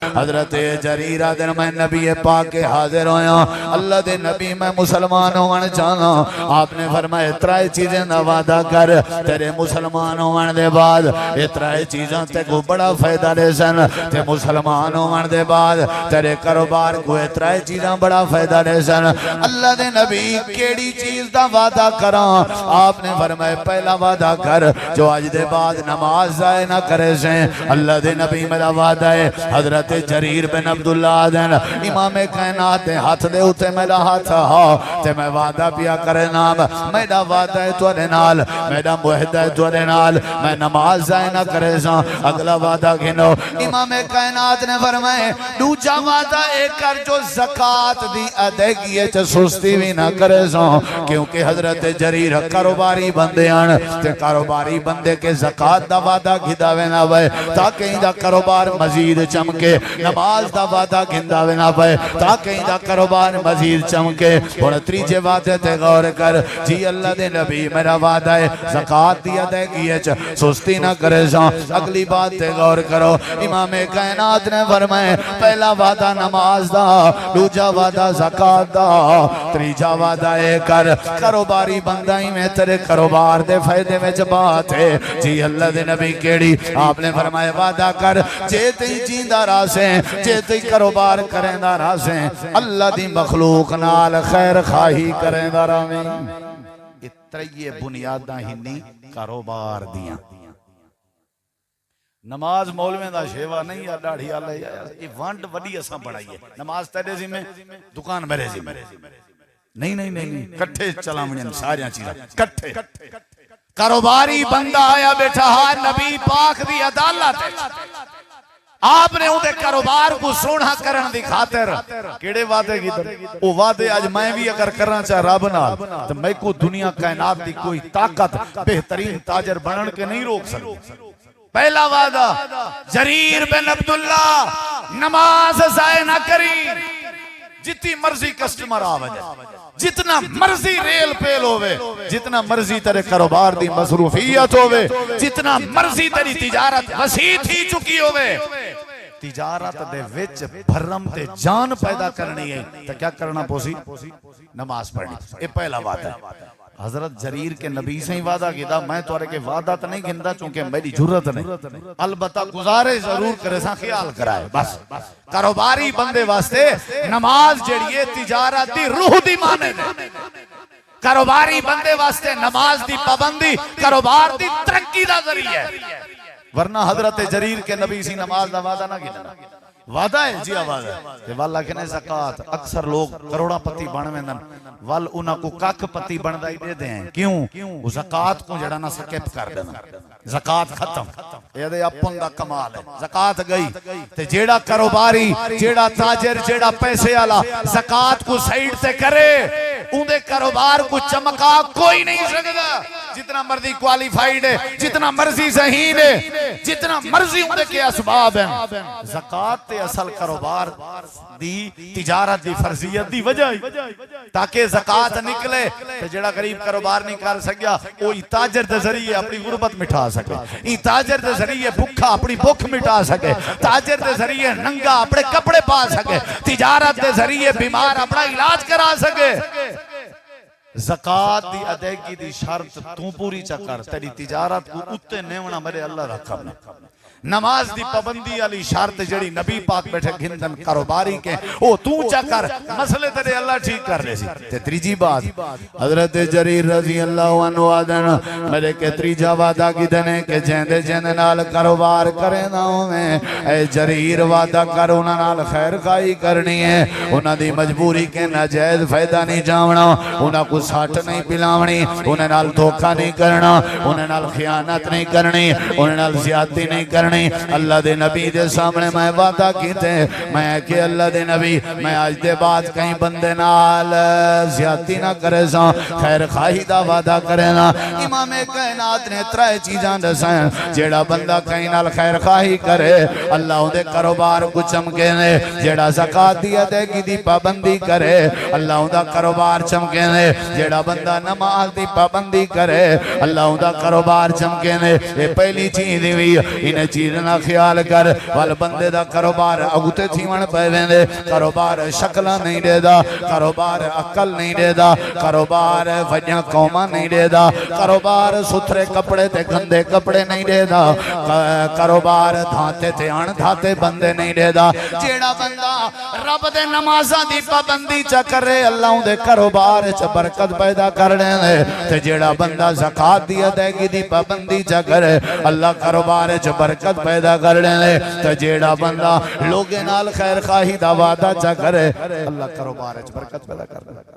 حضرت جریر دن میں نبی پاک کے حاضر ہویا اللہ دے نبی میں مسلمان ہونے چاہنا آپ نے فرمایا ترائے چیزیں دا وعدہ کر تیرے مسلمان ہونے دے بعد ترائے چیزیں تے کو بڑا فائدہ دے سن تے مسلمان ہونے دے بعد تیرے کاروبار کو ترائے چیزیں بڑا فائدہ دے سن اللہ دے نبی کیڑی چیز دا وعدہ کران آپ نے فرمایا پہلا وعدہ کر جو آج دے بعد نماز ضائع نہ کرے سے اللہ دے نبی میرا وعدہ ہے حضرت جریر بن عبداللہ دن امام کائنات دے ہاتھ دے ہوتے میرا ہاتھ ہاں تے میں وعدہ پیا کرے نام میرا وعدہ ہے توڑے نال میرا معاہدہ ہے توڑے نال میں نماز ضائع نہ کرے ساں اگلا وعدہ گھنو امام کائنات نے فرمائے دوجا وعدہ ایک کر جو زکاة دی ادائیگی ہے چا سستی بھی نہ کرے ساں کیونکہ حضرت جریر کاروباری بندے آن تے کاروباری بندے کے زکاة دا وعدہ گھدا وینا وے تاکہ ہی دا کاروبار مزید چمکے نماز دا وعدہ گھندا وینا پے تاکہ ہی دا کاروبار مزید چمکے اور تریجے وعدے تے غور کر جی اللہ دے نبی میرا وعدہ ہے زکاة دی ادائیگی ہے سستی نہ کرے ساں اگلی بات تے غور کرو امام کائنات نے فرمائے پہلا وعدہ نماز دا دوجا وعدہ زکاة دا تریجا وعدہ ہے کر کاروباری بندائی میں تیرے کاروبار دے فائدے میں بات ہے جی اللہ دے نبی کیڑی آپ نے فرمائے وعدہ کر جیتے ہی جیندہ راسیں جیتے ہی کاروبار کریں دا راسیں اللہ دی مخلوق نال خیر خواہی کریں دا رامیں اتریے بنیادہ ہنی کاروبار دیاں نماز مولویں دا شیوہ نہیں یا ڈاڑھی آلہ یہ وانڈ وڈی اساں بڑھائی ہے نماز تیرے زی میں دکان میرے زی میں نہیں کٹھے چلا منین ساریاں چیزیں کٹھے کاروباری بندہ آیا بیٹھا ہاں نبی پاک دی عدالت ہے آپ نے اندھے کاروبار کو سونا کرن دی خاطر کیڑے وعدے کی در وہ وعدے آج میں بھی اگر کرنا چاہ رب نال تو میں کو دنیا کائنات دی کوئی طاقت بہترین تاجر بنن کے نہیں روک سکتے پہلا وعدہ جریر بن عبداللہ نماز ضائع نہ کری جتنی مرضی کسٹمر آوے جتنا مرضی ریل پیل ہوئے جتنا مرضی تیرے کاروبار دی مصروفیت ہوئے جتنا مرضی تیری تجارت وسیع تھی چکی ہوئے تجارت دے وچ بھرم تے جان پیدا کرنی ہے تو کیا کرنا پوسی نماز پڑھنی یہ پہلا وعدہ ہے حضرت جریر کے نبی سے ہی وعدہ کیتا میں توارے کے وعدہ تو نہیں گھندا چونکہ میری جرت نہیں البتہ گزارے ضرور کرے ساں خیال کرائے بس کاروباری بندے واسطے نماز جڑیے تجارت دی روح دی مانے دے کاروباری بندے واسطے نماز دی پابندی کاروبار دی ترقی دا ذریعہ ہے ورنہ حضرت جریر کے نبی سی نماز دا وعدہ نہ گھندا وعدہ ہے جی آواز ہے کہ واللہ کہنے زکاة اکثر لوگ کروڑا پتی بڑھویں دن وال انہاں کو کاک پتی بڑھدائی دے دیں کیوں وہ زکاة کو جڑا نہ سکیپ کر دینا زکاة ختم یہ دے اپن دا کمال ہے زکاة گئی تے جیڑا کاروباری جیڑا تاجر جیڑا پیسے آلا زکاة کو سائیڈ تے کرے اندھے کاروبار کو چمکا کوئی نہیں سکتا جتنا مرضی کوالیفائیڈ ہے جتنا مرضی ذہین ہے جتنا مرضی اندھے کے اسباب ہیں زکاة تے اصل کاروبار دی تجارت دی فرضیت دی وجہ تاکہ زکاة نکلے تو جڑا غریب کاروبار نہیں کر سکیا وہی تاجر دے ذریعے اپنی غربت مٹھا سکے ای تاجر دے ذریعے بھکھا اپنی بھوک مٹا سکے تاجر دے ذریعے ننگا اپنے کپڑے پا سکے تجارت دے ذریعے بیمار اپنا علاج کرا سکے زکاة دی ادائیگی دی شرط تو پوری چکر تیری تجارت کو اتے نیونا میرے اللہ رکھا نماز دی پابندی علی شرط جڑی نبی پاک بیٹھے گھندن کاروباری کے او تو چکر مسئلے تیرے اللہ ٹھیک کر رہے سی تریجی بات حضرت جریر رضی اللہ عنہ آدن میرے کے تریجا وعدہ کی دنے کہ جیندے جیندے نال کاروبار کرے نہ میں اے جریر وعدہ کر انہاں نال خیر خواہی کرنی ہے انہاں دی مجبوری کے ناجائز فائدہ نہیں جاونا انہاں کو ساٹھ نہیں پلاونی انہاں نال دھوکہ نہیں کرنا انہاں نال خیانت نہیں کرنی انہاں نال زیادتی نہیں کرنی اللہ دے نبی دے سامنے میں وعدہ کیتے میں کہ اللہ دے نبی میں آج دے بعد کہیں بندے نال زیادتی نہ کرے ساں خیر خواہی دا وعدہ کرے نا امام کائنات نے ترائے چیزاں دسائیں جیڑا بندہ کہیں نال خیر خواہی کرے اللہ دے کاروبار کو چمکے نے جیڑا زکاة دی ادائیگی دی پابندی کرے اللہ دا کاروبار چمکے نے جیڑا بندہ نماز دی پابندی کرے اللہ دا کاروبار چمکے نے یہ پہلی چیز ہوئی انہیں چیز نہ خیال کر وال بندے دا کاروبار اگتے تھیون پے ویندے کاروبار شکلاں نہیں دے دا کاروبار عقل نہیں دے دا کاروبار وجہ قوما نہیں دے دا کاروبار ستھرے کپڑے تے گندے کپڑے نہیں دے دا کاروبار دھاتے تے ان دھاتے بندے نہیں دے دا جیڑا بندہ رب دے نمازاں دی پابندی چا کرے اللہ دے کاروبار چ برکت پیدا کرنے دے تے جیڑا بندہ زکات دی ادائیگی دی پابندی چا کرے اللہ کاروبار چ برکت پیدا کرنے دے تے جیڑا بندہ لوگے نال خیر خواہی دا وعدہ چا کرے اللہ کاروبار چ برکت پیدا کرنے دے